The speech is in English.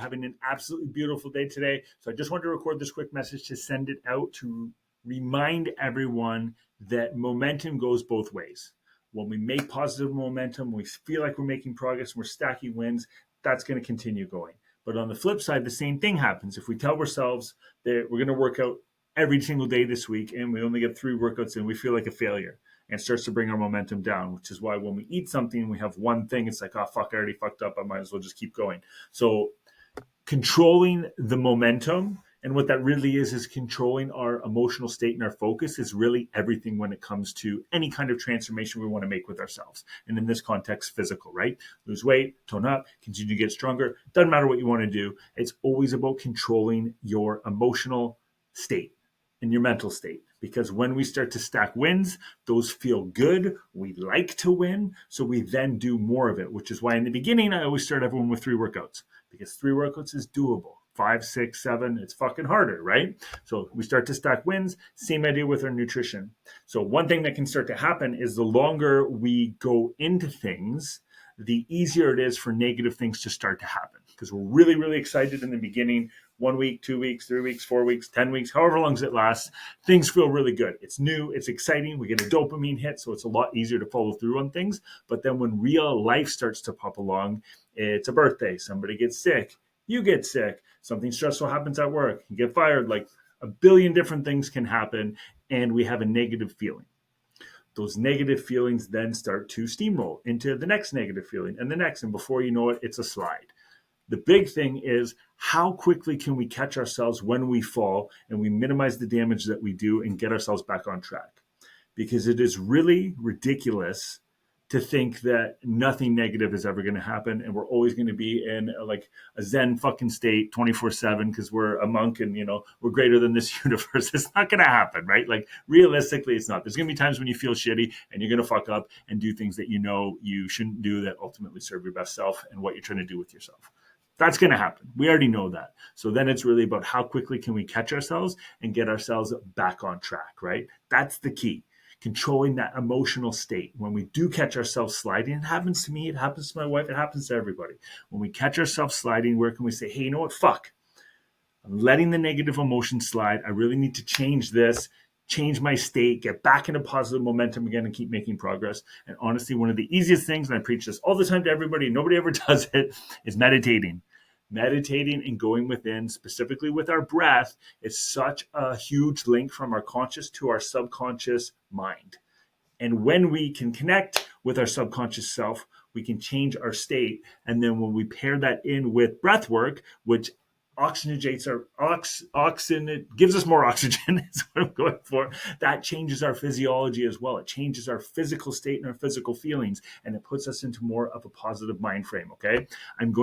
having an absolutely beautiful day today. So I just wanted to record this quick message to send it out to remind everyone that momentum goes both ways. When we make positive momentum, we feel like we're making progress, we're stacking wins, that's going to continue going. But on the flip side, the same thing happens. If we tell ourselves that we're going to work out every single day this week and we only get 3 workouts in, we feel like a failure, and it starts to bring our momentum down, which is why when we eat something, we have one thing, it's like, oh, fuck, I already fucked up. I might as well just keep going. So controlling the momentum, and what that really is controlling our emotional state and our focus is really everything when it comes to any kind of transformation we want to make with ourselves. And in this context, physical, right? Lose weight, tone up, continue to get stronger. Doesn't matter what you want to do. It's always about controlling your emotional state and your mental state. Because when we start to stack wins, those feel good. We like to win. So we then do more of it, which is why in the beginning, I always start everyone with 3 workouts, because 3 workouts is doable. 5, 6, 7, it's fucking harder, right? So we start to stack wins. Same idea with our nutrition. So one thing that can start to happen is the longer we go into things, the easier it is for negative things to start to happen, because we're really, really excited in the beginning. 1 week, 2 weeks, 3 weeks, 4 weeks, 10 weeks, however long as it lasts, things feel really good. It's new, it's exciting. We get a dopamine hit, so it's a lot easier to follow through on things. But then when real life starts to pop along, it's a birthday, somebody gets sick, you get sick, something stressful happens at work, you get fired, like a billion different things can happen, and we have a negative feeling. Those negative feelings then start to steamroll into the next negative feeling and the next, and before you know it, it's a slide. The big thing is how quickly can we catch ourselves when we fall and we minimize the damage that we do and get ourselves back on track. Because it is really ridiculous to think that nothing negative is ever going to happen and we're always going to be in like a zen fucking state 24/7 because we're a monk and, we're greater than this universe. It's not going to happen, right? Like realistically, it's not. There's going to be times when you feel shitty and you're going to fuck up and do things that you shouldn't do that ultimately serve your best self and what you're trying to do with yourself. That's going to happen. We already know that. So then it's really about how quickly can we catch ourselves and get ourselves back on track, right? That's the key. Controlling that emotional state. When we do catch ourselves sliding, it happens to me, it happens to my wife, it happens to everybody. When we catch ourselves sliding, where can we say, hey, you know what? Fuck. I'm letting the negative emotion slide. I really need to change this, change my state, get back into positive momentum again and keep making progress. And honestly, one of the easiest things, and I preach this all the time to everybody, nobody ever does it, is meditating. Meditating and going within, specifically with our breath, is such a huge link from our conscious to our subconscious mind. And when we can connect with our subconscious self, we can change our state. And then when we pair that in with breath work, which oxygenates it gives us more oxygen is what I'm going for. That changes our physiology as well. It changes our physical state and our physical feelings, and it puts us into more of a positive mind frame. Okay. I'm going